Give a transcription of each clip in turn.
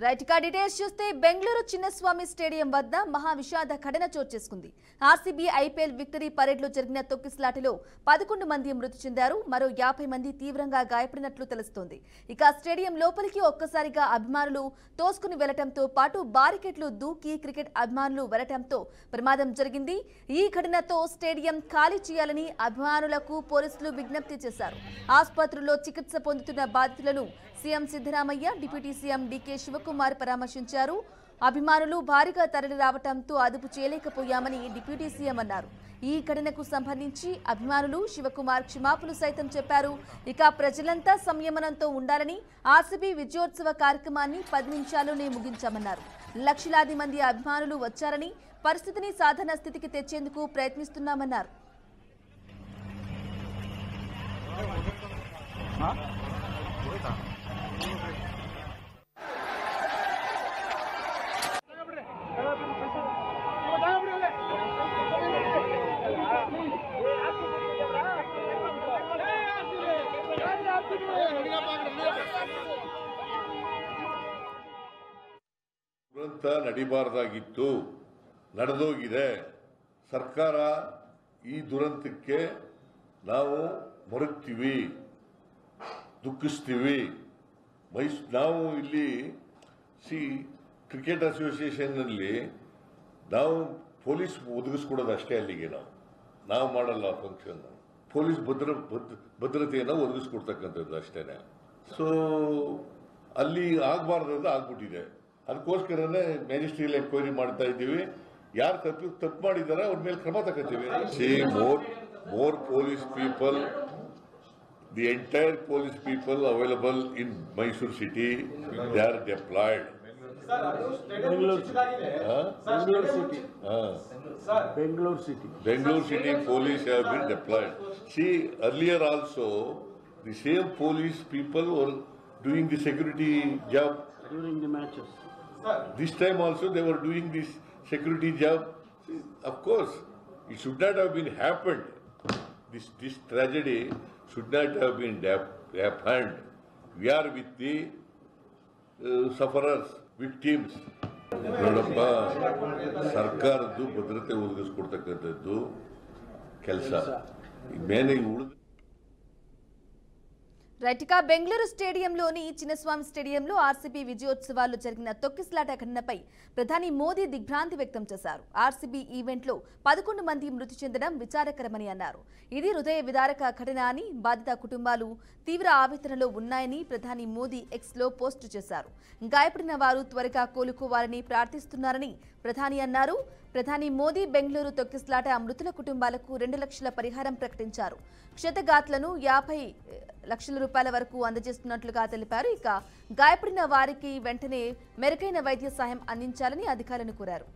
Right కా details చూస్తే Bengaluru Chinnaswamy stadium వద్ద మహా విషాద ఘటన చోటు చేసుకుంది. ఆర్సీబీ ఐపీఎల్ విక్టరీ పరేడ్ లో జరిగిన తొక్కిసలాటలో 11 మంది మృతి చెందారు. మరో 50 మంది తీవ్రంగా గాయపడినట్లు తెలుస్తోంది. ఇక స్టేడియం లోపలికి ఒక్కసారిగా అభిమానులు తోసుకుని వెళ్లడంతో పాటు బారికేడ్లు దూకి క్రికెట్ అభిమానులు వెళ్లడంతో ప్రమాదం జరిగింది. ఈ ఘటనతో స్టేడియం ఖాళీ చేయాలని అభిమానులకు పోలీసులు విజ్ఞప్తి చేశారు. ఆసుపత్రుల్లో చికిత్స పొందుతున్న బాధితులను CM Siddaramaiah, deputy CM DK Shivakumar పరామర్శించారు. అభిమానులు భారీగా తరలి రావడంతో అదుపు చేయలేకపోయామని డిప్యూటీ సీఎం అన్నారు. ఈ ఘటనకు సంబంధించి అభిమానులు శివకుమార్ క్షమాపణలు సైతం చెప్పారు. ఇక ప్రజలంతా సంయమనంతో ఉండాలని, ఆర్సీబీ విజయోత్సవ కార్యక్రమాన్ని 10 నిమిషాల్లోనే ముగించామన్నారు. లక్షలాది మంది అభిమానులు వచ్చారని, పరిస్థితిని సాధారణ స్థితికి తెచ్చేందుకు ప్రయత్నిస్తున్నామన్నారు. ದುರಂತ ನಡಿಬಾರದಾಗಿತ್ತು, ನಡೆದೋಗಿದೆ. ಸರ್ಕಾರ ಈ ದುರಂತಕ್ಕೆ ನಾವು ಮರುಗ್ತೀವಿ, ದುಃಖಿಸ್ತೀವಿ. ನಾವು ಇಲ್ಲಿ ಕ್ರಿಕೆಟ್ ಅಸೋಸಿಯೇಷನ್ನಲ್ಲಿ ನಾವು ಪೊಲೀಸ್ ಒದಗಿಸ್ಕೊಡೋದು ಅಷ್ಟೇ. ಅಲ್ಲಿಗೆ ನಾವು ಮಾಡಲ್ಲ ಫಂಕ್ಷನ್. ಪೊಲೀಸ್ ಭದ್ರತೆಯನ್ನು ಒದಗಿಸ್ಕೊಡ್ತಕ್ಕಂಥದ್ದು ಅಷ್ಟೇನೆ. ಸೊ ಅಲ್ಲಿ ಆಗಬಾರ್ದು ಆಗ್ಬಿಟ್ಟಿದೆ. ಅದಕ್ಕೋಸ್ಕರನೇ ಮ್ಯಾಜಿಸ್ಟ್ರಿಯಲ್ ಎಂಕ್ವೈರಿ ಮಾಡ್ತಾ ಇದ್ದೀವಿ. ಯಾರು ತಪ್ಪು ಮಾಡಿದಾರೆ ಅವ್ರ ಮೇಲೆ ಕ್ರಮ ತಗೋತೀವಿ. More police people, the entire police people available in Mysore city, they are deployed. Bangalore city police have been deployed. See, earlier also the same police people were doing the security job during the matches. This time also they were doing this security job. Of course, it should not have been happened. This tragedy should not have been happened. We are with the sufferers, victims. ನೋಡಪ್ಪ, ಸರ್ಕಾರದ್ದು ಭದ್ರತೆ ಒದಗಿಸ್ಕೊಡ್ತಕ್ಕಂಥದ್ದು ಕೆಲಸ. ಮೇಲೆ ಉಳಿದ రైట్గా బెంగళూరు స్టేడియంలోని చిన్నస్వామి స్టేడియంలో RCB విజయోత్సవాల్లో జరిగిన తొక్కిసలాట ఘటనపై ప్రధాని మోదీ దిగ్భ్రాంతి వ్యక్తం చేశారు. ఆర్సీబీ ఈవెంట్లో 11 మంది మృతి చెందడం విచారకరమని అన్నారు. ఇది హృదయ విదారక ఘటన అని, బాధిత కుటుంబాలు తీవ్ర ఆవేదనలో ఉన్నాయని ప్రధాని మోదీ ఎక్స్లో పోస్టు చేశారు. గాయపడిన వారు త్వరగా కోలుకోవాలని ప్రార్థిస్తున్నారని ప్రధాని అన్నారు. ప్రధాని మోదీ బెంగళూరు తొక్కిసలాట మృతుల కుటుంబాలకు 2 లక్షల పరిహారం ప్రకటించారు. క్షతగాత్లను 50 లక్షల రూపాయల వరకు అందజేస్తున్నట్లుగా తెలిపారు. ఇక గాయపడిన వారికి వెంటనే మెరుగైన వైద్య సాయం అందించాలని అధికారులను కోరారు.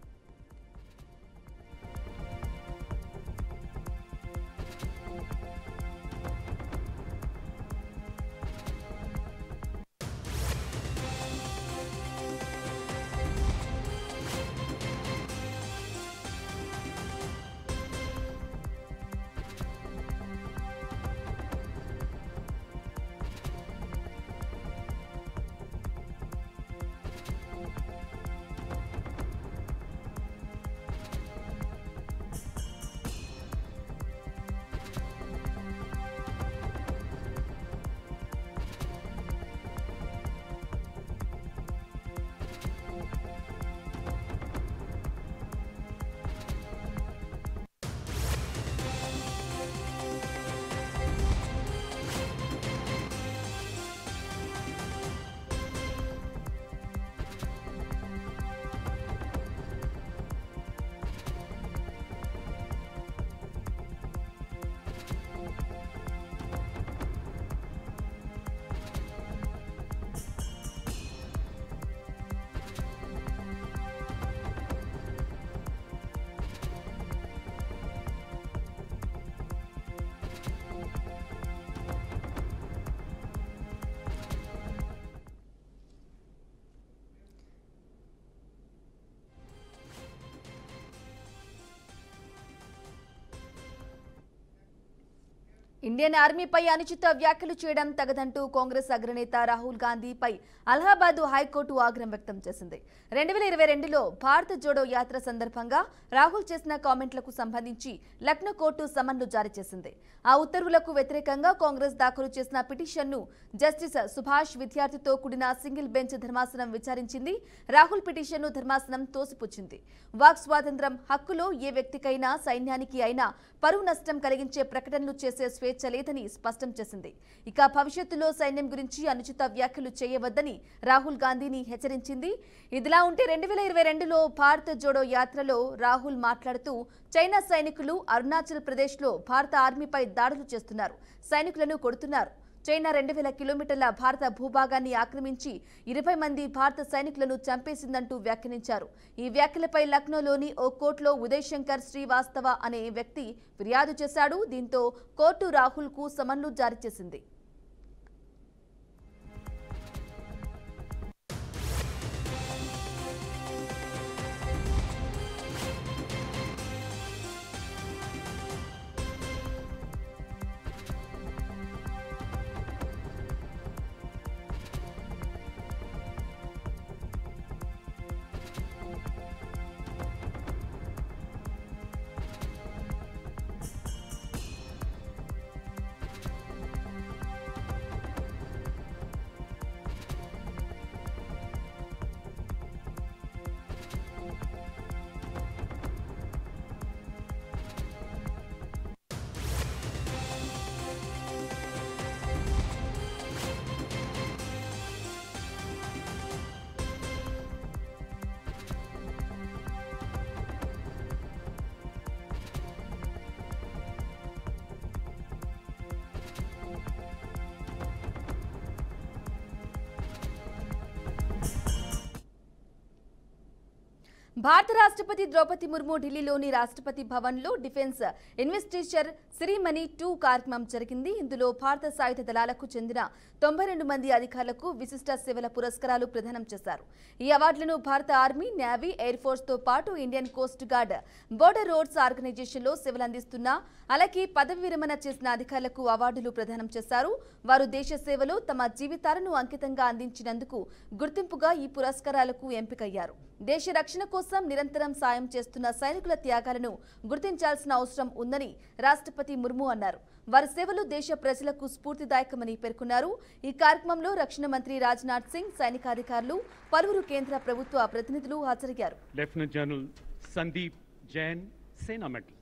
ఇండియన్ ఆర్మీపై అనుచిత వ్యాఖ్యలు చేయడం తగదంటూ కాంగ్రెస్ అగ్రనేత రాహుల్ గాంధీపై అలహాబాద్ హైకోర్టు ఆగ్రహం వ్యక్తం చేసింది. 2022లో భారత్ జోడో యాత్ర సందర్భంగా రాహుల్ చేసిన కామెంట్లకు సంబంధించి లక్నో కోర్టు సమన్లు జారీ చేసింది. ఆ ఉత్తర్వులకు వ్యతిరేకంగా కాంగ్రెస్ దాఖలు చేసిన పిటిషన్ను జస్టిస్ సుభాష్ విద్యార్థితో కూడిన సింగిల్ బెంచ్ ధర్మాసనం విచారించింది. రాహుల్ పిటిషన్ను ధర్మాసనం తోసిపుచ్చింది. వాక్ స్వాతంత్ర్యం హక్కులో ఏ వ్యక్తికైనా సైన్యానికి అయినా పరువు నష్టం కలిగించే ప్రకటనలు చేసే స్వేచ్ఛ లేదని స్పష్టం చేసింది. ఇక భవిష్యత్తులో సైన్యం గురించి అనుచిత వ్యాఖ్యలు చేయవద్దని రాహుల్ గాంధీని హెచ్చరించింది. ఇదిలా ఉంటే 2022లో భారత్ జోడో యాత్రలో రాహుల్ మాట్లాడుతూ చైనా సైనికులు అరుణాచల్ ప్రదేశ్లో భారత ఆర్మీపై దాడులు చేస్తున్నారు, సైనికులను కొడుతున్నారు. చైనా 2000 కిలోమీటర్ల భారత భూభాగాన్ని ఆక్రమించి 20 మంది భారత సైనికులను చంపేసిందంటూ వ్యాఖ్యానించారు. ఈ వ్యాఖ్యలపై లక్నోలోని ఓ కోర్టులో ఉదయ్ శంకర్ శ్రీవాస్తవ అనే వ్యక్తి ఫిర్యాదు చేశాడు. దీంతో కోర్టు రాహుల్కు సమన్లు జారీ చేసింది. భారత రాష్ట్రపతి ద్రౌపది ముర్ము ఢిల్లీలోని రాష్ట్రపతి భవన్లో డిఫెన్స్ ఇన్వెస్టిగేషన్ సెరిమనీ 2 కార్యక్రమం జరిగింది. ఇందులో భారత సాయుధ దళాలకు చెందిన 92 మంది అధికారులకు విశిష్ట సేవల పురస్కారాలు ప్రదానం చేశారు. ఈ అవార్డులను భారత ఆర్మీ, నేవీ, ఎయిర్ ఫోర్స్ తో పాటు Indian coast guard, border roads ఆర్గనైజేషన్లో సేవలందిస్తున్న అలాగే పదవి విరమణ చేసిన అధికారులకు అవార్డులు ప్రదానం చేశారు. వారు దేశ సేవలో తమ జీవితాలను అంకితంగా అందించినందుకు గుర్తింపుగా ఈ పురస్కారాలకు ఎంపికయ్యారు. దేశ రక్షణ కోసం నిరంతరం సాయం చేస్తున్న సైనికుల త్యాగాలను గుర్తించాల్సిన అవసరం ఉందని రాష్ట్రపతి ముర్ము అన్నారు. వారి సేవలు దేశ ప్రజలకు స్ఫూర్తిదాయకమని పేర్కొన్నారు. ఈ కార్యక్రమంలో రక్షణ మంత్రి రాజ్నాథ్ సింగ్, సైనికాధికారులు, పలువురు కేంద్ర ప్రభుత్వ ప్రతినిధులు హాజరయ్యారు. లెఫ్టినెంట్ జనరల్ సందీప్ జైన్, సేనా మెడల్.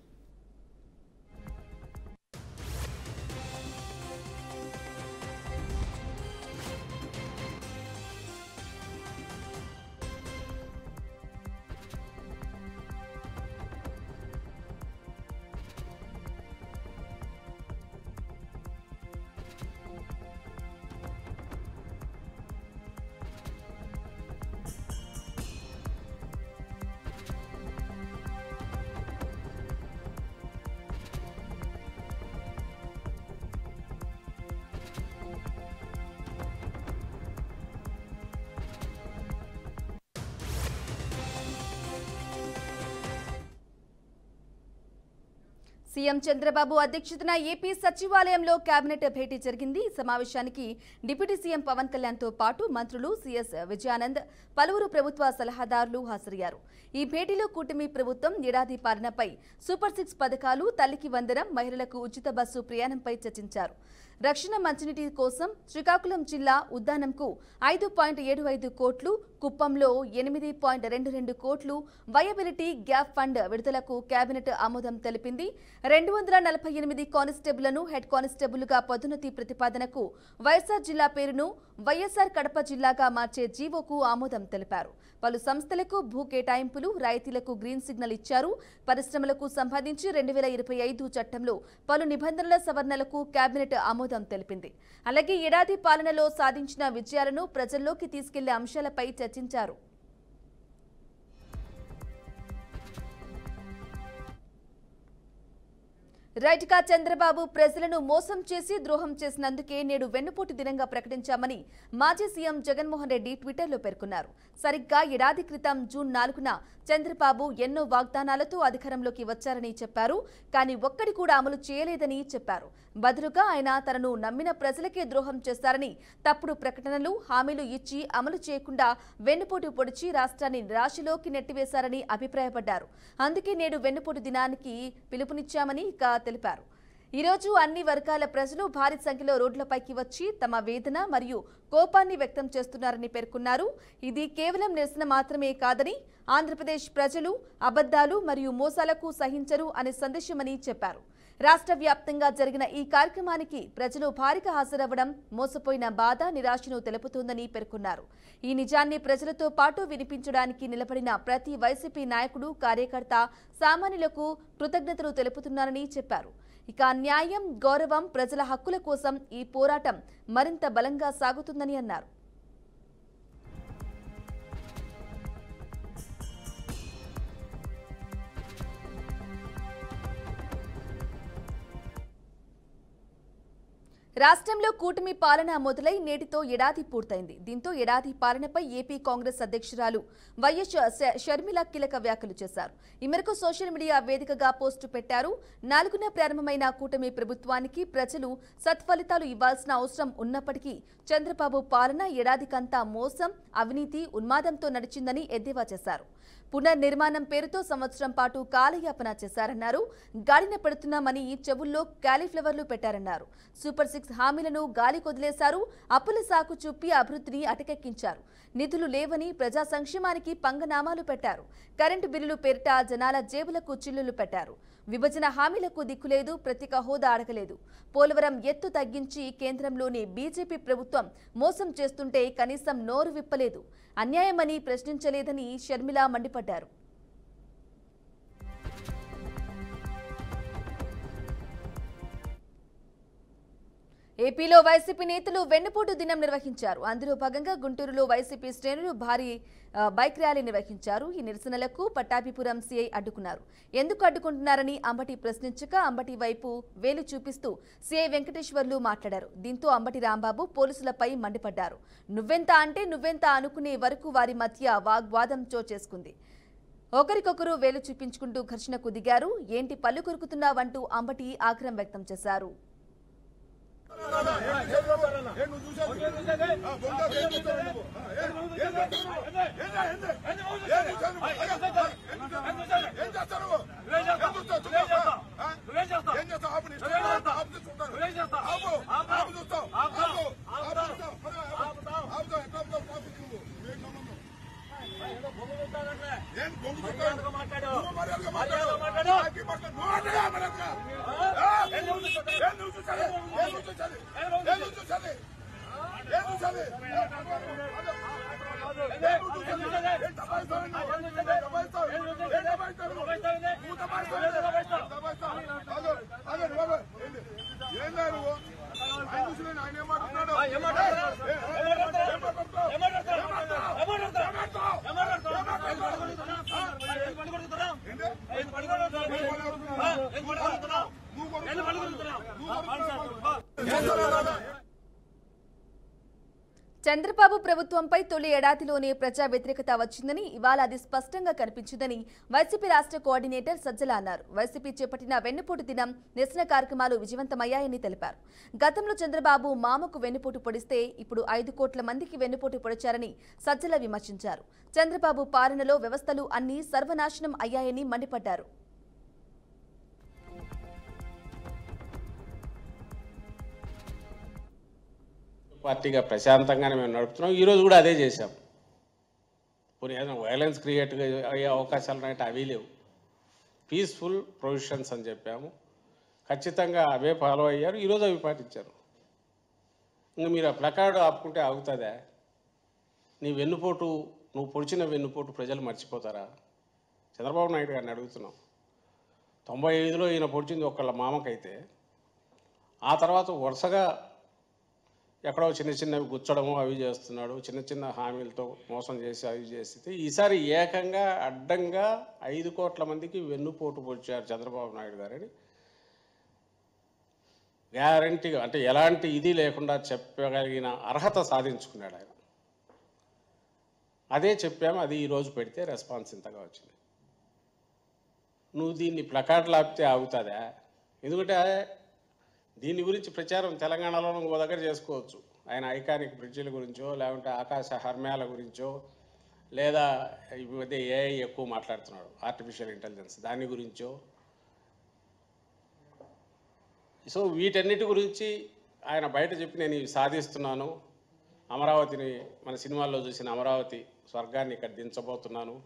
సీఎం చంద్రబాబు అధ్యక్షతన ఏపీ సచివాలయంలో కేబినెట్ భేటీ జరిగింది. ఈ సమావేశానికి డిప్యూటీ సీఎం పవన్ కళ్యాణ్ తో పాటు మంత్రులు సిఎస్ విజయానంద్, పలువురు ప్రభుత్వ సలహాదారులు హాజరయ్యారు. ఈ భేటీలో కూటమి ప్రభుత్వం ఏడాది పాలనపై సూపర్ 6 పథకాలు, తల్లికి వందనం, మహిళలకు ఉచిత బస్సు ప్రయాణంపై చర్చించారు. రక్షణ మంచినీటి కోసం శ్రీకాకుళం జిల్లా ఉద్దానంకు 5.75 కోట్లు, కుప్పంలో 8.22 కోట్లు వయబిలిటీ గ్యాప్ ఫండ్ విడుదలకు కేబినెట్ ఆమోదం తెలిపింది. 248 కానిస్టేబుళ్లను హెడ్ కానిస్టేబుల్గా పదోన్నతి ప్రతిపాదనకు వైఎస్ఆర్ జిల్లా పేరును వైఎస్ఆర్ కడప జిల్లాగా మార్చే జీవోకు ఆమోదం తెలిపారు. పలు సంస్థలకు భూ కేటాయింపులు, రాయితీలకు గ్రీన్ సిగ్నల్ ఇచ్చారు. పరిశ్రమలకు సంబంధించి 2025 చట్టంలో పలు నిబంధనల సవరణలకు కేబినెట్ ఆమోదం తెలిపింది. అలాగే ఏడాది పాలనలో సాధించిన విజయాలను ప్రజల్లోకి తీసుకెళ్లే అంశాలపై చర్చించారు. రైట్గా చంద్రబాబు ప్రజలను మోసం చేసి ద్రోహం చేసినందుకే నేడు వెన్నుపోటు దినంగా ప్రకటించామని మాజీ సీఎం జగన్మోహన్ రెడ్డి ట్విట్టర్లో పేర్కొన్నారు. సరిగ్గా ఏడాది క్రితం జూన్ 4న చంద్రబాబు ఎన్నో వాగ్దానాలతో అధికారంలోకి వచ్చారని చెప్పారు. కానీ ఒక్కడి కూడా అమలు చేయలేదని చెప్పారు. బదులుగా ఆయన తనను నమ్మిన ప్రజలకే ద్రోహం చేశారని, తప్పుడు ప్రకటనలు, హామీలు ఇచ్చి అమలు చేయకుండా వెన్నుపోటు పొడిచి రాష్ట్రాన్ని నిరాశలోకి నెట్టివేశారని అభిప్రాయపడ్డారు. అందుకే నేడు వెన్నుపోటు దినానికి పిలుపునిచ్చామని తెలిపారు. ఈరోజు అన్ని వర్గాల ప్రజలు భారీ సంఖ్యలో రోడ్లపైకి వచ్చి తమ వేదన మరియు కోపాన్ని వ్యక్తం చేస్తున్నారని పేర్కొన్నారు. ఇది కేవలం నిరసన మాత్రమే కాదని, ఆంధ్రప్రదేశ్ ప్రజలు అబద్ధాలు మరియు మోసాలకు సహించరు అనే సందేశమని చెప్పారు. రాష్ట్ర వ్యాప్తంగా జరిగిన ఈ కార్యక్రమానికి ప్రజలు భారీగా హాజరవ్వడం మోసపోయిన బాధ, నిరాశను తెలుపుతోందని పేర్కొన్నారు. ఈ నిజాన్ని ప్రజలతో పాటు వినిపించడానికి నిలబడిన ప్రతి వైసీపీ నాయకుడు, కార్యకర్త, సామాన్యులకు కృతజ్ఞతలు తెలుపుతున్నారని చెప్పారు. ఇక న్యాయం, గౌరవం, ప్రజల హక్కుల కోసం ఈ పోరాటం మరింత బలంగా సాగుతుందని అన్నారు. రాష్ట్రంలో కూటమి పాలన మొదలై నేటితో ఏడాది పూర్తయింది. దీంతో ఏడాది పాలనపై ఏపీ కాంగ్రెస్ అధ్యక్షురాలు వైఎస్ షర్మిల కీలక వ్యాఖ్యలు చేశారు. ఈ మేరకు సోషల్ మీడియా వేదికగా పోస్టు పెట్టారు. 4న ప్రారంభమైన కూటమి ప్రభుత్వానికి ప్రజలు సత్ఫలితాలు ఇవ్వాల్సిన అవసరం ఉన్నప్పటికీ చంద్రబాబు పాలన ఏడాదికంతా మోసం, అవినీతి, ఉన్మాదంతో నడిచిందని ఎద్దేవా చేశారు. పునర్నిర్మాణం పేరుతో సంవత్సరం పాటు కాలయాపన చేశారన్నారు. గాడిన పెడుతున్నామని చెవుల్లో క్యాలీఫ్లవర్లు పెట్టారన్నారు. సూపర్ 6 హామీలను గాలి కొదిలేశారు. అప్పుల సాకు చూపి అభివృద్ధిని అటకెక్కించారు. నిధులు లేవని ప్రజా సంక్షేమానికి పంగనామాలు పెట్టారు. కరెంటు బిల్లులు పేరిట జనాల జేబులకు చిల్లులు పెట్టారు. విభజన హామీలకు దిక్కులేదు, ప్రత్యేక హోదా అడగలేదు. పోలవరం ఎత్తు తగ్గించి కేంద్రంలోని బీజేపీ ప్రభుత్వం మోసం చేస్తుంటే కనీసం నోరు విప్పలేదు. అన్యాయమని ప్రశ్నించలేదని షర్మిల మండిపడ్డారు. ఏపీలో వైసీపీ నేతలు వెన్నుపోటు దినం నిర్వహించారు. అందులో భాగంగా గుంటూరులో వైసీపీ శ్రేణులు భారీ బైక్ ర్యాలీ నిర్వహించారు. ఈ నిరసనలకు పట్టాభిపురం సీఐ అడ్డుకున్నారు. ఎందుకు అడ్డుకుంటున్నారని అంబటి ప్రశ్నించగా అంబటి వైపు వేలు చూపిస్తూ సీఐ వెంకటేశ్వర్లు మాట్లాడారు. దీంతో అంబటి రాంబాబు పోలీసులపై మండిపడ్డారు. నువ్వెంత అంటే నువ్వెంత అనుకునే వరకు వారి మధ్య వాగ్వాదం చోచేసుకుంది. ఒకరికొకరు వేలు చూపించుకుంటూ ఘర్షణకు దిగారు. ఏంటి పళ్ళు కొరుకుతున్నావంటూ అంబటి ఆగ్రహం వ్యక్తం చేశారు. చంద్రబాబు ప్రభుత్వంపై తొలి ఏడాదిలోనే ప్రజా వ్యతిరేకత వచ్చిందని, ఇవాళ అది స్పష్టంగా కనిపించిందని వైసీపీ రాష్ట్ర కోఆర్డినేటర్ సజ్జల అన్నారు. వైసీపీ చేపట్టిన వెన్నుపోటు దినం నిరసన కార్యక్రమాలు విజయవంతమయ్యాయని తెలిపారు. గతంలో చంద్రబాబు మామకు వెన్నుపోటు పొడిస్తే ఇప్పుడు 5 కోట్ల మందికి వెన్నుపోటు పొడిచారని సజ్జల విమర్శించారు. చంద్రబాబు పాలనలో వ్యవస్థలు అన్నీ సర్వనాశనం అయ్యాయని మండిపడ్డారు. పార్టీగా ప్రశాంతంగానే మేము నడుపుతున్నాం. ఈరోజు కూడా అదే చేశాం. కొన్ని ఏదైనా వైలెన్స్ క్రియేట్ అయ్యే అవకాశాలు ఉన్నాయంటే అవి లేవు. పీస్ఫుల్ ప్రొవిజన్స్ అని చెప్పాము. ఖచ్చితంగా అవే ఫాలో అయ్యారు. ఈరోజు అవి పాటించారు. ఇంకా మీరు ఆ ప్లకార్డు ఆపుకుంటే ఆగుతుందా? నీ వెన్నుపోటు, నువ్వు పొడిచిన వెన్నుపోటు ప్రజలు మర్చిపోతారా? చంద్రబాబు నాయుడు గారిని అడుగుతున్నాం. 95లో ఈయన పొడిచింది ఒకళ్ళ మామకైతే, ఆ తర్వాత వరుసగా ఎక్కడో చిన్న చిన్నవి గుచ్చడము అవి చేస్తున్నాడు. చిన్న చిన్న హామీలతో మోసం చేసి అవి చేస్తే ఈసారి ఏకంగా అడ్డంగా 5 కోట్ల మందికి వెన్నుపోటు పొడిచారు చంద్రబాబు నాయుడు గారని గ్యారంటీగా, అంటే ఎలాంటి ఇది లేకుండా చెప్పగలిగిన అర్హత సాధించుకున్నాడు ఆయన. అదే చెప్పాము, అది ఈరోజు పెడితే రెస్పాన్స్ ఇంతగా వచ్చింది. నువ్వు దీన్ని ప్లకార్డులు ఆపితే ఆగుతుందా? ఎందుకంటే దీని గురించి ప్రచారం తెలంగాణలో ఇంకో దగ్గర చేసుకోవచ్చు. ఆయన ఐకానిక్ బ్రిడ్జిల గురించో, లేకుంటే ఆకాశ హర్మ్యాల గురించో, లేదా ఈ మధ్య ఏఐ ఎక్కువ మాట్లాడుతున్నాడు, ఆర్టిఫిషియల్ ఇంటెలిజెన్స్, దాని గురించో. సో వీటన్నిటి గురించి ఆయన బయట చెప్పి నేను ఇవి సాధిస్తున్నాను, అమరావతిని మన సినిమాల్లో చూసిన అమరావతి స్వర్గాన్ని ఇక్కడ దించబోతున్నాను.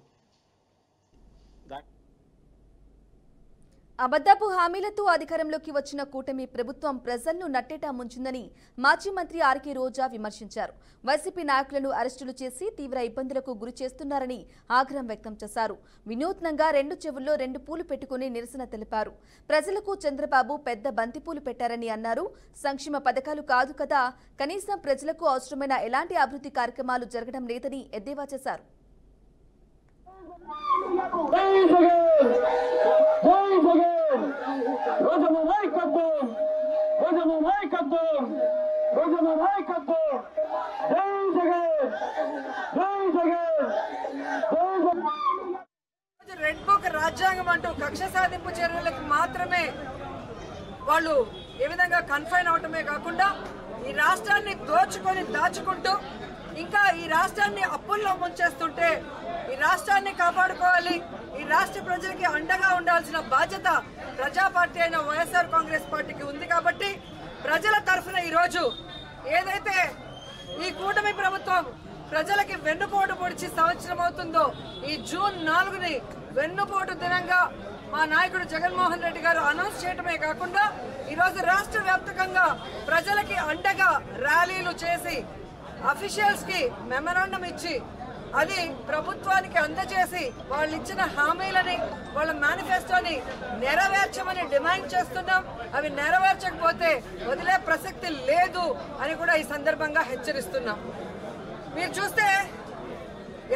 అబద్ధపు హామీలతో అధికారంలోకి వచ్చిన కూటమి ప్రభుత్వం ప్రజలను నట్టేటా ముంచిందని మాజీ మంత్రి ఆర్కే రోజా విమర్శించారు. వైసీపీ నాయకులను అరెస్టులు చేసి తీవ్ర ఇబ్బందులకు గురి చేస్తున్నారని ఆగ్రహం వ్యక్తం చేశారు. వినూత్నంగా 2 చెవుల్లో 2 పూలు పెట్టుకుని నిరసన తెలిపారు. ప్రజలకు చంద్రబాబు పెద్ద బంతిపూలు పెట్టారని అన్నారు. సంక్షేమ పథకాలు కాదు కదా, కనీసం ప్రజలకు అవసరమైన ఎలాంటి అభివృద్ధి కార్యక్రమాలు జరగడం లేదని ఎద్దేవా చేశారు. రెడ్ బుక్ రాజ్యాంగం అంటూ కక్ష సాధింపు చర్యలకు మాత్రమే వాళ్ళు ఏ విధంగా కన్ఫైన్ అవటమే కాకుండా ఈ రాష్ట్రాన్ని దోచుకొని దాచుకుంటూ ఇంకా ఈ రాష్ట్రాన్ని అప్పుల్లో ముంచేస్తుంటే ఈ రాష్ట్రాన్ని కాపాడుకోవాలి, ఈ రాష్ట్ర ప్రజలకి అండగా ఉండాల్సిన బాధ్యత ప్రజా పార్టీ అయిన వైఎస్ఆర్ కాంగ్రెస్ పార్టీకి ఉంది. కాబట్టి ప్రజల తరఫున ఈరోజు ఏదైతే ఈ కూటమి ప్రభుత్వం ప్రజలకి వెన్నుపోటు పొడిచి సంవత్సరం అవుతుందో, ఈ జూన్ 4ని వెన్నుపోటు దినంగా మా నాయకుడు జగన్మోహన్ రెడ్డి గారు అనౌన్స్ చేయడమే కాకుండా ఈరోజు రాష్ట్ర వ్యాప్తంగా ప్రజలకి అండగా ర్యాలీలు చేసి అఫీషియల్స్ కి మెమరాండం ఇచ్చి అది ప్రభుత్వానికి అందజేసి వాళ్ళు ఇచ్చిన హామీలని, వాళ్ళ మేనిఫెస్టోని నెరవేర్చమని డిమాండ్ చేస్తున్నాం. అవి నెరవేర్చకపోతే వదిలే ప్రసక్తి లేదు అని కూడా ఈ సందర్భంగా హెచ్చరిస్తున్నాం. మీరు చూస్తే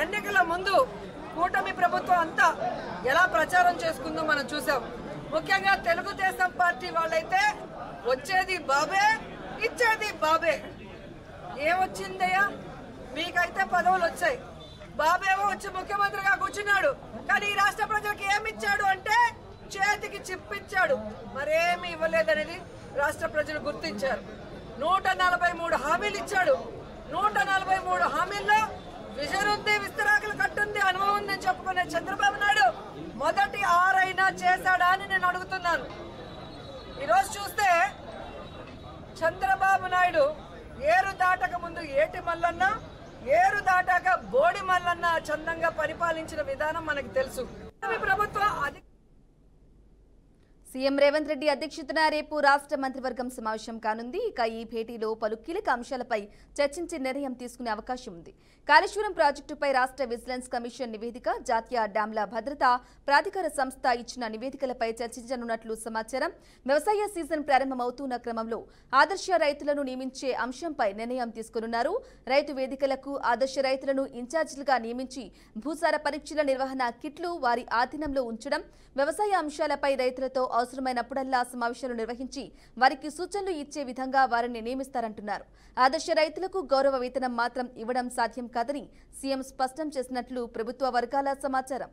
ఎన్నికల ముందు కూటమి ప్రభుత్వం అంతా ఎలా ప్రచారం చేసుకుందో మనం చూసాం. ముఖ్యంగా తెలుగుదేశం పార్టీ వాళ్ళైతే వచ్చేది బాబే, ఇచ్చేది బాబే. ఏమొచ్చిందయ్యా? మీకైతే పదవులు వచ్చాయి, బాబేమో వచ్చి ముఖ్యమంత్రిగా కూర్చున్నాడు. కానీ ఈ రాష్ట్ర ప్రజలకు ఏమిచ్చాడు అంటే చేతికి చిప్పిచ్చాడు, మరేమి ఇవ్వలేదనేది రాష్ట్ర ప్రజలు గుర్తించారు. 143 హామీలు ఇచ్చాడు. 143 హామీల్లో విజన్ ఉంది, విస్తరాకులు కట్టుంది, అనుభవం ఉందని చెప్పుకునే చంద్రబాబు నాయుడు మొదటి 6 అయినా చేశాడా అని నేను అడుగుతున్నాను. ఈరోజు చూస్తే చంద్రబాబు నాయుడు ఏరు దాటక ముందు ఏటి మల్లన్న, ఏరు దాటాక బోడి మల్లన్న చందంగా పరిపాలించిన విధానం మనకు తెలుసు. ప్రభుత్వం సీఎం రేవంత్ రెడ్డి అధ్యక్షతన రేపు రాష్ట్ర మంత్రివర్గం సమావేశం కానుంది. ఇక ఈ భేటీలో పలు కీలక అంశాలపై చర్చించి నిర్ణయం తీసుకునే అవకాశం ఉంది. కాళేశ్వరం ప్రాజెక్టుపై రాష్ట్ర విజిలెన్స్ కమిషన్ నివేదిక, జాతీయ డ్యాంల భద్రత ప్రాధికార సంస్థ ఇచ్చిన నివేదికలపై చర్చించనున్నట్లు సమాచారం. వ్యవసాయ సీజన్ ప్రారంభమవుతున్న క్రమంలో ఆదర్శ రైతులను నియమించే అంశంపై నిర్ణయం తీసుకున్నారు. రైతు వేదికలకు ఆదర్శ రైతులను ఇన్ఛార్జీలుగా నియమించి భూసార పరీక్షల నిర్వహణ కిట్లు వారి ఆధీనంలో ఉంచడం, వ్యవసాయ అంశాలపై రైతులతో అవసరమైనప్పుడల్లా సమావేశాలు నిర్వహించి వారికి సూచనలు ఇచ్చే విధంగా వారిని నియమిస్తారంటున్నారు. ఆదర్శ రైతులకు గౌరవ వేతనం మాత్రం ఇవ్వడం సాధ్యం కాదని సీఎం స్పష్టం చేసినట్లు ప్రభుత్వ వర్గాల సమాచారం.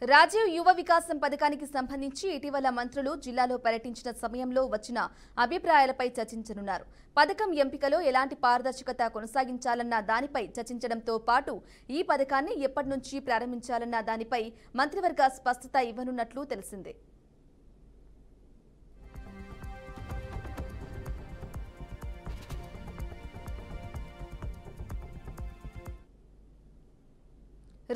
రాజీవ్ యువ వికాసం పథకానికి సంబంధించి ఇటీవల మంత్రులు జిల్లాలో పర్యటించిన సమయంలో వచ్చిన అభిప్రాయాలపై చర్చించనున్నారు. పథకం ఎంపికలో ఎలాంటి పారదర్శకత కొనసాగించాలన్న దానిపై చర్చించడంతో పాటు ఈ పథకాన్ని ఎప్పటి నుంచి ప్రారంభించాలన్న దానిపై మంత్రివర్గ స్పష్టత ఇవ్వనున్నట్లు తెలిసిందే.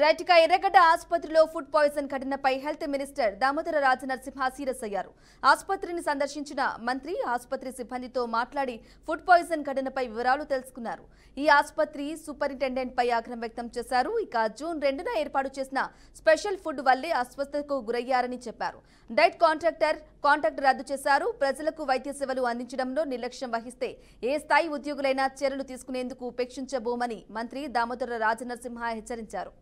రైట్ గా ఎర్రగడ్డ ఆసుపత్రిలో ఫుడ్ పాయిజన్ ఘటనపై health minister Damodara Rajanarasimha serious అయ్యారు. ఆసుపత్రిని సందర్శించిన మంత్రి ఆసుపత్రి సిబ్బందితో మాట్లాడి ఫుడ్ పాయిజన్ ఘటనపై వివరాలు తెలుసుకున్నారు. ఈ ఆసుపత్రి సూపరింటెండెంట్ పై ఆగ్రహం వ్యక్తం చేశారు. ఇక జూన్ 2న ఏర్పాటు చేసిన స్పెషల్ ఫుడ్ వల్లే అస్వస్థతకు గురయ్యారని చెప్పారు. డైట్ కాంట్రాక్ట్ రద్దు చేశారు. ప్రజలకు వైద్య సేవలు అందించడంలో నిర్లక్ష్యం వహిస్తే ఏ స్థాయి ఉద్యోగులైనా చర్యలు తీసుకునేందుకు ఉపేక్షించబోమని మంత్రి దామోదర రాజనరసింహ హెచ్చరించారు.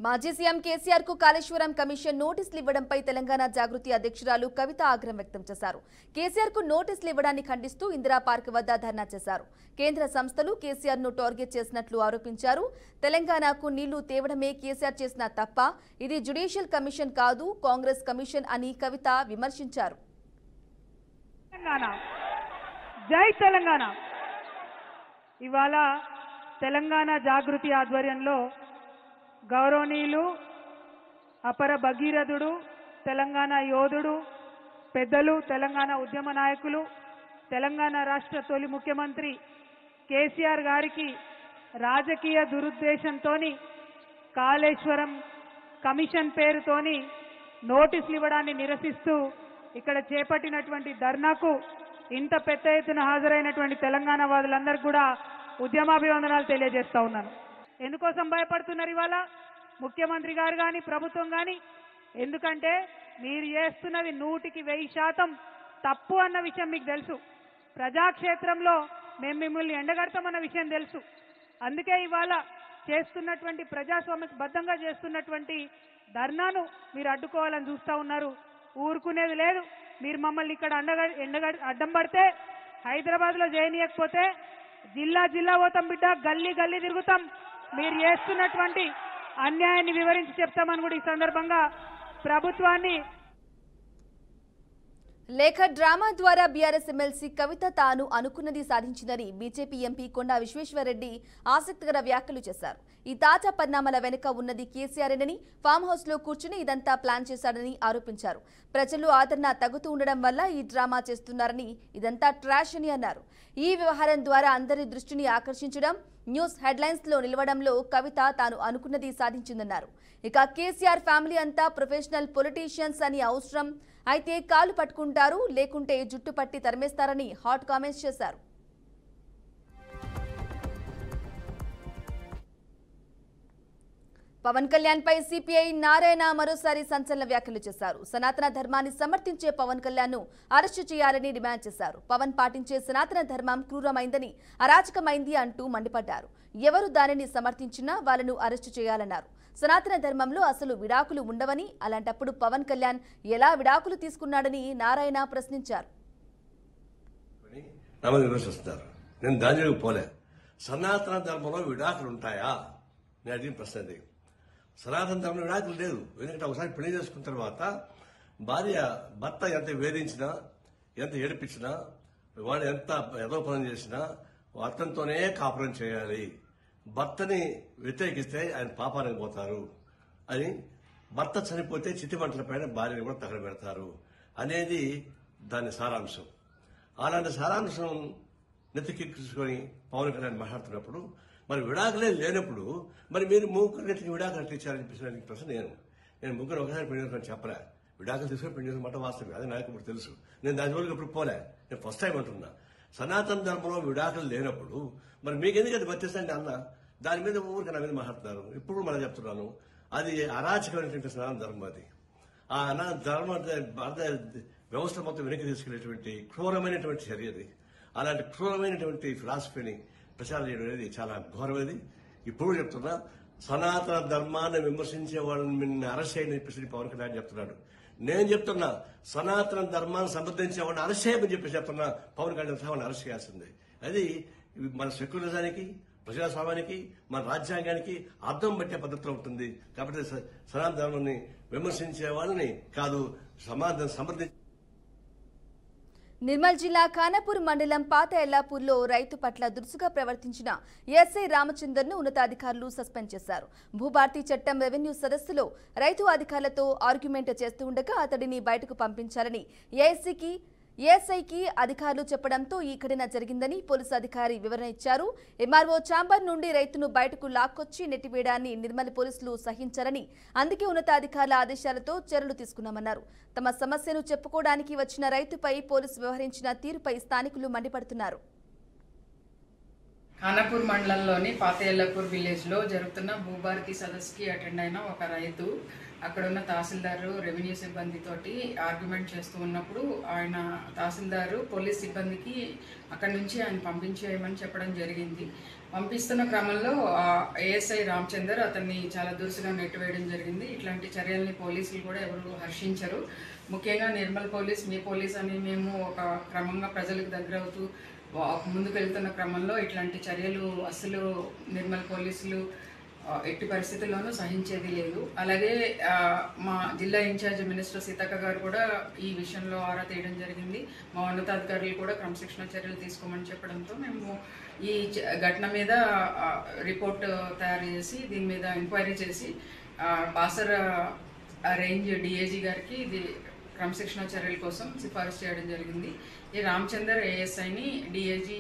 మాజీ సీఎం కేసీఆర్ కు కాళేశ్వరం కమిషన్ నోటీసులు ఇవ్వడంపై తెలంగాణ జాగృతి అధ్యక్షురాలు కవిత ఆగ్రహం వ్యక్తం చేశారు. కేసీఆర్ కు నోటీసులు ఇవ్వడాన్ని ఖండిస్తూ ఇందిరా పార్క్ వద్ద ధర్నా చేశారు. కేంద్ర సంస్థలు కేసీఆర్ ను టార్గెట్ చేసినట్లు ఆరోపించారు. తెలంగాణకు నీళ్లు తేవడమే కేసీఆర్ చేసిన తప్ప, ఇది జ్యుడిషియల్ కమిషన్ కాదు, కాంగ్రెస్ కమిషన్ అని కవిత విమర్శించారు. జై తెలంగాణ. ఇవాళ తెలంగాణ జాగృతి ఆధ్వర్యంలో గౌరవనీయులు అపర భగీరథుడు, తెలంగాణ యోధుడు, పెద్దలు, తెలంగాణ ఉద్యమ నాయకులు, తెలంగాణ రాష్ట్ర తొలి ముఖ్యమంత్రి కేసీఆర్ గారికి రాజకీయ దురుద్దేశంతోని కాళేశ్వరం కమిషన్ పేరుతోని నోటీసులు ఇవ్వడాన్ని నిరసిస్తూ ఇక్కడ చేపట్టినటువంటి ధర్నాకు ఇంత పెద్ద ఎత్తున హాజరైనటువంటి తెలంగాణ వాదులందరికీ కూడా ఉద్యమాభివందనాలు తెలియజేస్తా ఉన్నాను. ఎందుకోసం భయపడుతున్నారు ఇవాళ ముఖ్యమంత్రి గారు కానీ ప్రభుత్వం కానీ? ఎందుకంటే మీరు చేస్తున్నది 100% తప్పు అన్న విషయం మీకు తెలుసు. ప్రజాక్షేత్రంలో మేము మిమ్మల్ని ఎండగడతామన్న విషయం తెలుసు. అందుకే ఇవాళ చేస్తున్నటువంటి ప్రజాస్వామ్యబద్ధంగా చేస్తున్నటువంటి ధర్నాను మీరు అడ్డుకోవాలని చూస్తూ ఉన్నారు. ఊరుకునేది లేదు. మీరు మమ్మల్ని ఇక్కడ అడ్డం పడితే, హైదరాబాద్లో చేయనీయకపోతే జిల్లా పోతాం బిడ్డ, గల్లీ తిరుగుతాం. మీరు చేస్తున్నటువంటి అన్యాయాన్ని వివరించి చెప్తామని కూడా ఈ సందర్భంగా ప్రభుత్వాన్ని. లేఖ డ్రామా ద్వారా బీఆర్ఎస్ ఎమ్మెల్సీ కవిత తాను అనుకున్నది సాధించిందని బీజేపీ ఎంపీ కొండా విశ్వేశ్వరరెడ్డి ఆసక్తికర వ్యాఖ్యలు చేశారు. ఈ తాజా పరిణామాల వెనుక ఉన్నది కేసీఆర్ఏనని, ఫామ్ హౌస్ లో కూర్చుని ఇదంతా ప్లాన్ చేశాడని ఆరోపించారు. ప్రజలు ఆదరణ తగ్గుతూ ఉండడం వల్ల ఈ డ్రామా చేస్తున్నారని, ఇదంతా ట్రాష్ అని అన్నారు. ఈ వ్యవహారం ద్వారా అందరి దృష్టిని ఆకర్షించడం, న్యూస్ హెడ్లైన్స్ లో నిలవడంలో కవిత తాను అనుకున్నది సాధించిందన్నారు. ఇక కేసీఆర్ ఫ్యామిలీ అంతా ప్రొఫెషనల్ పొలిటీషియన్స్ అని అవసరం అయితే కాలు పట్టుకుంటారు, లేకుంటే జుట్టు పట్టి తరిమేస్తారని హాట్ కామెంట్స్ చేశారు. పవన్ కళ్యాణ్ పై సిపిఐ నారాయణ మరోసారి సంచలన వ్యాఖ్యలు చేశారు. సనాతన ధర్మాన్ని సమర్థించే పవన్ కళ్యాణ్ ను అరెస్టు చేయాలని డిమాండ్ చేశారు. పవన్ పాటించే సనాతన ధర్మం క్రూరమైందని, అరాచకమైంది అంటూ మండిపడ్డారు. ఎవరు దానిని సమర్థించినా వాళ్ళను అరెస్టు చేయాలన్నారు. సనాతన ధర్మంలో అసలు విడాకులు ఉండవని, అలాంటప్పుడు పవన్ కళ్యాణ్ ఎలా విడాకులు తీసుకున్నాడని నారాయణ ప్రశ్నించారు. నేను దాని పోలే. సనాతన ధర్మంలో విడాకులు ఉంటాయా నేను అడిగిన ప్రశ్న. సనాతన ధర్మంలో విడాకులు లేదు. ఎందుకంటే ఒకసారి పెళ్లి చేసుకున్న తర్వాత భర్త ఎంత వేధించినా, ఎంత ఏడిపించినా, వాడు ఎంత యథోపనం చేసినా అతనితోనే కాపురం చేయాలి. భర్తని వ్యతిరేకిస్తే ఆయన పాపానికి పోతారు అని, భర్త చనిపోతే చితిమంటల పైన భార్యని కూడా తగలబెడతారు అనేది దాని సారాంశం. అలాంటి సారాంశం నెత్తికెక్కించుకొని పవన్ కళ్యాణ్ మాట్లాడుతున్నప్పుడు, మరి విడాకులే లేనప్పుడు మరి మీరు ముగ్గురు నెత్తికి విడాకులు ఎట్లా ఇచ్చారని చెప్పేసి ప్రశ్న. నేను ముగ్గురు ఒకసారి పెళ్లి చేసుకొని చెప్పలే. విడాకులు తీసుకొని పెళ్లి చేసుకుని మాట వాస్తవం, అది నాకు ఇప్పుడు తెలుసు. నేను దాని వరకు ఇప్పుడు పోలే. నేను ఫస్ట్ టైం అంటున్నా. సనాతన ధర్మంలో విడాకులు లేనప్పుడు మరి మీకు ఎందుకు అది వర్తిస్తండి అన్న దాని మీద ఊరికి నా మీద మాట్లాడుతున్నారు. ఇప్పుడు మనం చెప్తున్నాను, అది అరాచకమైనటువంటి సనాతన ధర్మం. అది ఆ ధర్మ వ్యవస్థ మొత్తం వెనక్కి తీసుకెళ్లేటువంటి క్రూరమైనటువంటి చర్య అది. అలాంటి క్రూరమైనటువంటి ఫిలాసఫీని ప్రచారం చేయడం అనేది చాలా ఘోరమైనది. ఇప్పుడు చెప్తున్నా, సనాతన ధర్మాన్ని విమర్శించే వాళ్ళని అరెస్ట్ చేయని చెప్పేసి పవన్ కళ్యాణ్ చెప్తున్నాడు. నేను చెప్తున్నా, సనాతన ధర్మాన్ని సమర్థించే వాళ్ళని అరెస్ట్ చేయమని చెప్పేసి చెప్తున్నా. పవన్ కళ్యాణ్ వాళ్ళని అరెస్ట్ చేయాల్సిందే. అది మన సెక్యులరిజానికి, ప్రజాస్వామ్యానికి, మన రాజ్యాంగానికి అర్థం పట్టే పద్ధతిలో ఉంటుంది. కాబట్టి సనాతన ధర్మాన్ని విమర్శించే వాళ్ళని కాదు, సమర్థించే. నిర్మల్ జిల్లా ఖానాపూర్ మండలం పాత ఎల్లాపూర్లో రైతు పట్ల దురుసుగా ప్రవర్తించిన ఎస్ఐ రామచందర్ను ఉన్నతాధికారులు సస్పెండ్ చేశారు. భూభారతి చట్టం రెవెన్యూ సదస్సులో రైతు అధికారులతో ఆర్గ్యుమెంట్ చేస్తూ ఉండగా అతడిని బయటకు పంపించాలని ఏఎస్సీకి ఏఎస్ఐకి అధికారులు చెప్పడంతో ఈ ఘటన జరిగిందని పోలీసు అధికారి వివరణ ఇచ్చారు. ఎంఆర్ఓ ఛాంబర్ నుండి రైతును బయటకు లాక్కొచ్చి నెట్టివేయడాన్ని నిర్మల్ పోలీసులు సహించారని, అందుకే ఉన్నతాధికారుల ఆదేశాలతో చర్యలు తీసుకున్నామన్నారు. తమ సమస్యను చెప్పుకోవడానికి వచ్చిన రైతుపై పోలీసు వ్యవహరించిన తీరుపై స్థానికులు మండిపడుతున్నారు. ఖానాపూర్ మండలంలోని పాత ఎల్లపూర్ విలేజ్లో జరుగుతున్న భూభారతి సదస్సుకి అటెండ్ అయిన ఒక రైతు అక్కడ ఉన్న తహసీల్దారు రెవెన్యూ సిబ్బందితోటి ఆర్గ్యుమెంట్ చేస్తూ ఉన్నప్పుడు ఆయన తహసీల్దారు పోలీస్ సిబ్బందికి అక్కడి నుంచి ఆయన పంపించేయమని చెప్పడం జరిగింది. పంపిస్తున్న క్రమంలో ఏఎస్ఐ రామచందర్ అతన్ని చాలా దురుసుగా నెట్టివేయడం జరిగింది. ఇట్లాంటి చర్యల్ని పోలీసులు కూడా ఎవరు హర్షించరు. ముఖ్యంగా నిర్మల్ పోలీస్, మీ పోలీస్ అని మేము ఒక క్రమంగా ప్రజలకు దగ్గర అవుతూ ముందుకు వెళ్తున్న క్రమంలో ఇట్లాంటి చర్యలు అసలు నిర్మల్ పోలీసులు ఎట్టి పరిస్థితుల్లోనూ సహించేది లేదు. అలాగే మా జిల్లా ఇన్ఛార్జ్ మినిస్టర్ సీతక్క గారు కూడా ఈ విషయంలో ఆరా తీయడం జరిగింది. మా ఉన్నతాధికారులు కూడా క్రమశిక్షణ చర్యలు తీసుకోమని చెప్పడంతో మేము ఈ ఘటన మీద రిపోర్ట్ తయారు చేసి దీని మీద ఎంక్వైరీ చేసి బాసర్ రేంజ్ డిఐజీ గారికి ఇది క్రమశిక్షణ చర్యల కోసం సిఫారసు చేయడం జరిగింది. ఈ రామచందర్ ఏఎస్ఐని డిఐజీ.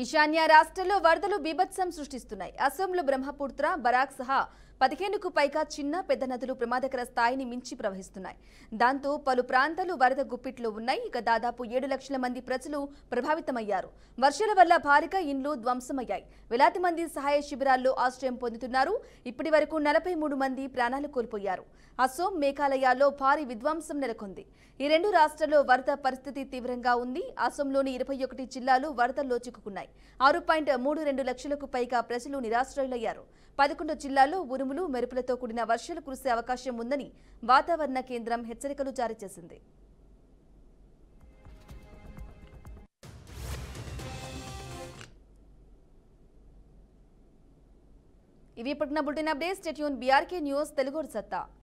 ఈశాన్య రాష్ట్రంలో వరదలు బీభత్సం సృష్టిస్తున్నాయి. అసోంలో బ్రహ్మపుత్ర, బరాక్ సహా 15కు పైగా చిన్న పెద్ద నదులు ప్రమాదకర స్థాయిని మించి ప్రవహిస్తున్నాయి. దాంతో పలు ప్రాంతాలు వరద గుప్పిట్లో ఉన్నాయి. ఇక దాదాపు 7 లక్షల మంది ప్రజలు ప్రభావితమయ్యారు. వర్షాల వల్ల భారీగా ఇండ్లు ధ్వంసమయ్యాయి. వేలాది మంది సహాయ శిబిరాల్లో ఆశ్రయం పొందుతున్నారు. ఇప్పటి వరకు 43 మంది ప్రాణాలు కోల్పోయారు. అసోం, మేఘాలయాల్లో భారీ విధ్వంసం నెలకొంది. ఈ రెండు రాష్ట్రాల్లో వరద పరిస్థితి తీవ్రంగా ఉంది. అసోంలోని 21 జిల్లాలు వరదల్లో చిక్కుకున్నాయి. 6.32 లక్షలకు పైగా ప్రజలు నిరాశ్రయులయ్యారు. 11 జిల్లాల్లో ఉరుములు, మెరుపులతో కూడిన వర్షాలు కురిసే అవకాశం ఉందని వాతావరణ కేంద్రం హెచ్చరికలు జారీ చేసింది. ఇవి పట్టిన bulletin updates. Stay tune. BRK news Telugu సత్తా.